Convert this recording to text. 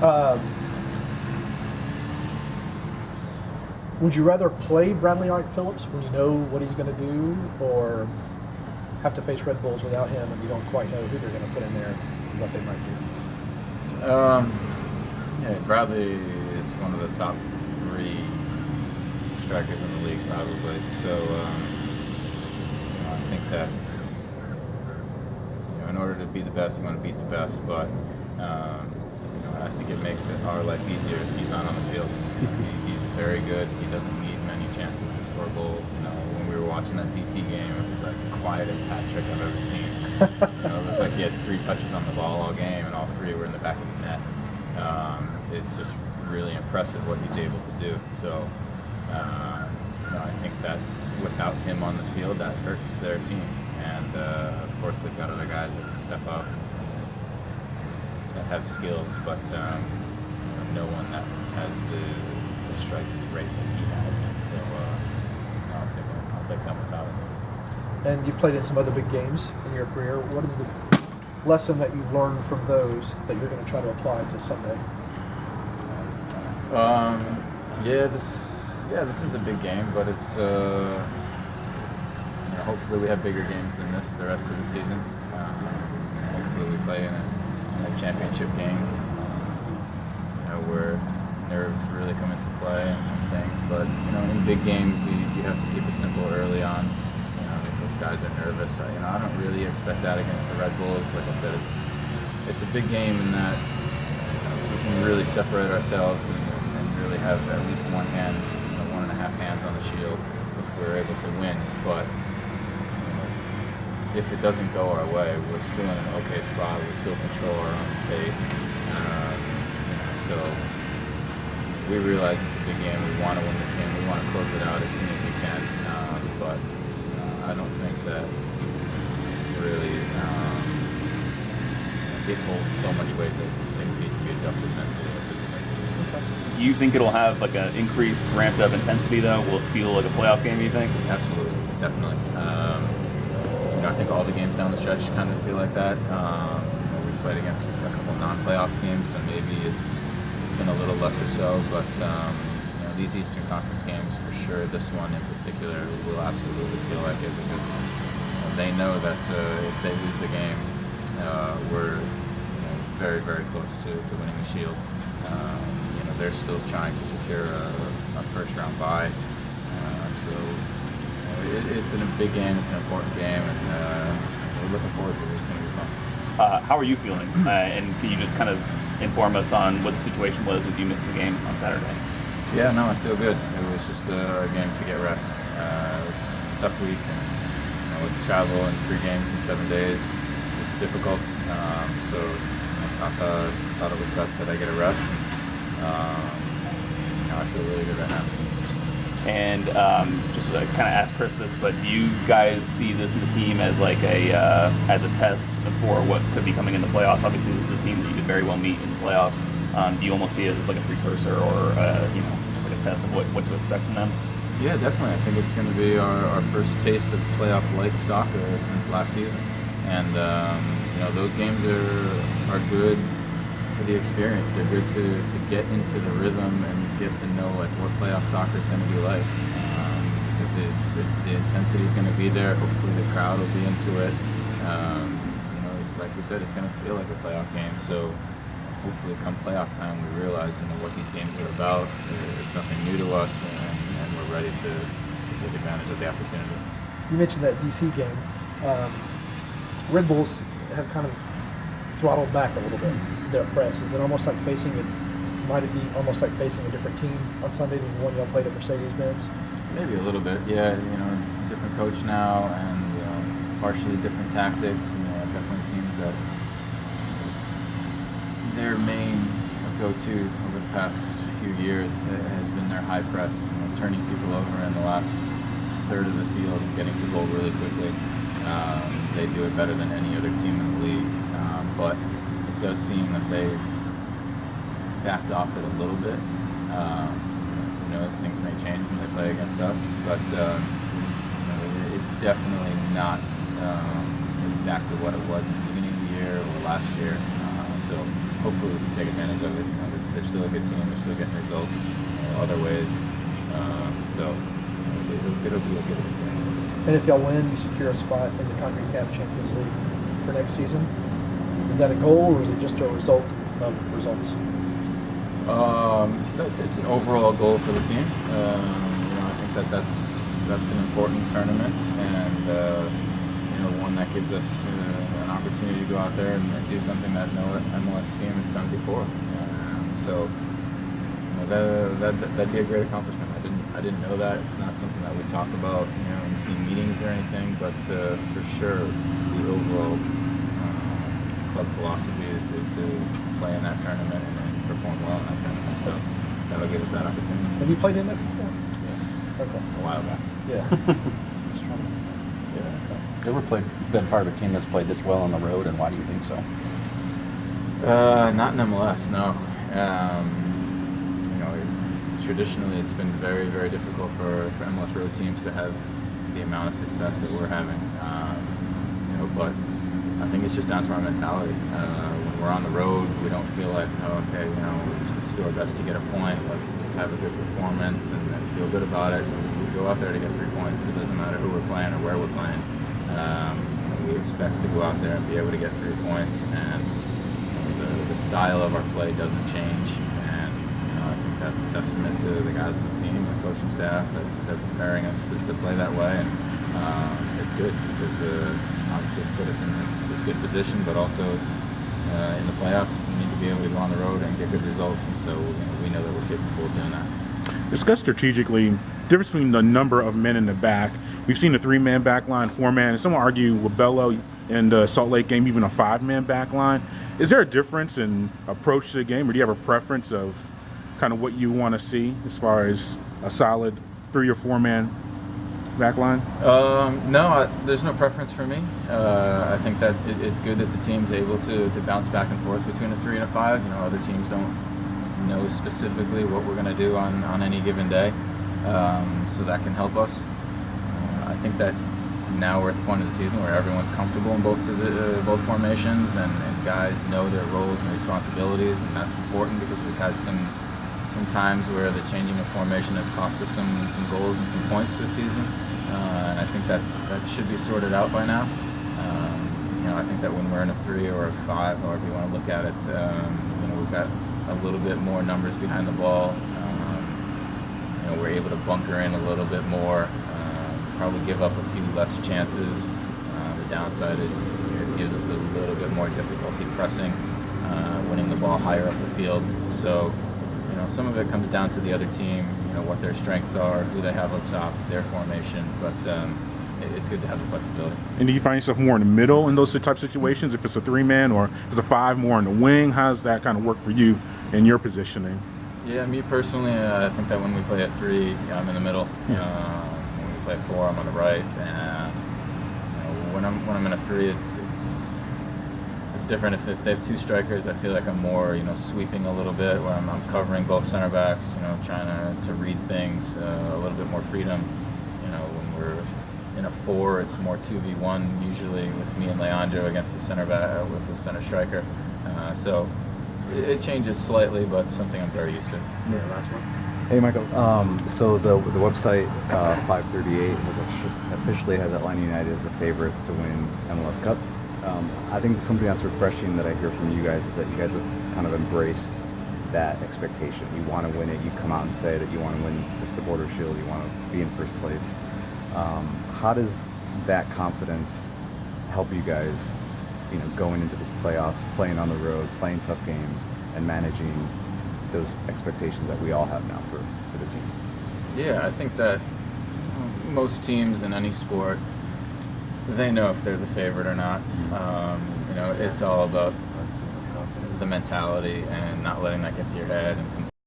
Um, would you rather play Bradley Ike Phillips when you know what he's going to do, or have to face Red Bulls without him and you don't quite know who they're going to put in there and what they might do? Yeah, Bradley is one of the top 3 strikers in the league, probably. So I think that's, in order to be the best, you want to beat the best. But I think it makes our life easier if he's not on the field. He's very good. He doesn't need many chances to score goals. When we were watching that DC game, it was like the quietest hat trick I've ever seen. It looked like he had 3 touches on the ball all game, and all 3 were in the back of the net. It's just really impressive what he's able to do. So, I think that without him on the field, that hurts their team. And of course, they've got other guys that can step up, that have skills, but no one that has the strike rate that he has. So I'll take that without it. And you've played in some other big games in your career. What is the lesson that you've learned from those that you're going to try to apply to Sunday? This is a big game, but it's hopefully we have bigger games than this the rest of the season. Hopefully we play in a championship game, where nerves really come into play and things. But in big games, you have to keep it simple early on. If guys are nervous, I don't really expect that against the Red Bulls. Like I said, it's a big game in that we can really separate ourselves and really have at least one hand, 1.5 hands on the shield if we're able to win. But if it doesn't go our way, we're still in an okay spot. We still control our own fate. So we realize it's a big game. We want to win this game. We want to close it out as soon as we can. But I don't think that really it holds so much weight that things need to be adjusted mentally or physically. Do you think it'll have like an increased, ramped up intensity though? Will it feel like a playoff game, you think? Absolutely, definitely. I think all the games down the stretch kind of feel like that. We've played against a couple non-playoff teams, so maybe it's been a little less or so. But these Eastern Conference games, for sure, this one in particular, will absolutely feel like it because they know that if they lose the game, we're very, very close to winning the Shield. They're still trying to secure a first-round bye, so. It's a big game, it's an important game, and we're looking forward to it. It's going to be fun. How are you feeling? And can you just kind of inform us on what the situation was with you missing the game on Saturday? Yeah, no, I feel good. It was just a game to get rest. It was a tough week, and with the travel and 3 games in 7 days, it's difficult. So Tata thought it was best that I get a rest. I feel really good right now. And just to kind of ask Chris this, but do you guys see this in the team as like as a test for what could be coming in the playoffs? Obviously, this is a team that you could very well meet in the playoffs. Do you almost see it as like a precursor or just like a test of what to expect from them? Yeah, definitely. I think it's going to be our first taste of playoff-like soccer since last season, and those games are good for the experience. They're good to get into the rhythm and get to know like what playoff soccer is going to be like, because the intensity is going to be there. Hopefully the crowd will be into it. Like we said, it's going to feel like a playoff game. So hopefully come playoff time we realize what these games are about. It's nothing new to us, and we're ready to take advantage of the opportunity. You mentioned that DC game. Red Bulls have kind of throttled back a little bit their press. Is it almost like might it be almost like facing a different team on Sunday than the one y'all played at Mercedes-Benz? Maybe a little bit, yeah. Different coach now and partially different tactics. It definitely seems that their main go-to over the past few years has been their high press, turning people over in the last third of the field and getting to goal really quickly. They do it better than any other team in the league, but it does seem that they've backed off it a little bit. Who knows, things may change when they play against us, but it's definitely not exactly what it was in the beginning of the year or last year. So hopefully we can take advantage of it. You know, they're still a good team. They're still getting results other ways. So it'll be a good experience. And if y'all win, you secure a spot in the CONCACAF Champions League for next season. Is that a goal, or is it just a result of results? It's an overall goal for the team. I think that's an important tournament, and one that gives us an opportunity to go out there and do something that no MLS team has done before. That'd be a great accomplishment. I didn't know that. It's not something that we talk about, in team meetings or anything, but for sure, the overall club philosophy is to play in that tournament and perform well in that tournament. So that'll give us that opportunity. Have you played in it before? Yeah. Okay. A while back. Yeah. Just trying to. Yeah. You ever been part of a team that's played this well on the road, and why do you think so? Not in MLS, no. Traditionally, it's been very, very difficult for MLS road teams to have the amount of success that we're having. But I think it's just down to our mentality. When we're on the road, we don't feel like, let's do our best to get a point. Let's have a good performance and feel good about it. We go out there to get 3 points. It doesn't matter who we're playing or where we're playing. We expect to go out there and be able to get 3 points, and the style of our play doesn't change. I think that's a testament to the guys on the team, the coaching staff, that they're preparing us to play that way. And it's good because obviously it's put us in this good position, but also in the playoffs, we need to be able to go on the road and get good results. And so we know that we're capable of doing that. Discuss strategically difference between the number of men in the back. We've seen a 3-man back line, 4-man, and some argue with Bello in the Salt Lake game, even a 5-man back line. Is there a difference in approach to the game, or do you have a preference of kind of what you want to see as far as a solid 3 or 4-man back line? No, there's no preference for me. I think that it's good that the team's able to bounce back and forth between a 3 and a 5. Other teams don't know specifically what we're going to do on any given day, so that can help us. I think that now we're at the point of the season where everyone's comfortable in both formations, and guys know their roles and responsibilities, and that's important because we've had some times where the changing of formation has cost us some goals and some points this season, and I think that should be sorted out by now. I think that when we're in a 3 or a 5, however you want to look at it, we've got a little bit more numbers behind the ball. We're able to bunker in a little bit more, probably give up a few less chances. The downside is it gives us a little bit more difficulty pressing, winning the ball higher up the field. So some of it comes down to the other team, what their strengths are, who they have up top, their formation, but it's good to have the flexibility. And do you find yourself more in the middle in those type of situations, if it's a 3-man, or if it's a 5 more in the wing? How does that kind of work for you in your positioning? Yeah, me personally, I think that when we play a 3, I'm in the middle. When we play a 4, I'm on the right. And when I'm in a 3, it's different. If they have 2 strikers, I feel like I'm more, sweeping a little bit, where I'm covering both center backs, trying to read things, a little bit more freedom. When we're in a 4, it's more 2v1 usually with me and Leandro against the center back with the center striker. So it changes slightly, but something I'm very used to. Yeah, last one. Hey, Michael. So the website 538 officially has Atlanta United as the favorite to win MLS Cup. I think something that's refreshing that I hear from you guys is that you guys have kind of embraced that expectation. You want to win it. You come out and say that you want to win the Supporter Shield. You want to be in first place. How does that confidence help you guys, going into this playoffs, playing on the road, playing tough games, and managing those expectations that we all have now for the team? Yeah, I think that most teams in any sport, they know if they're the favorite or not. It's all about the mentality and not letting that get to your head and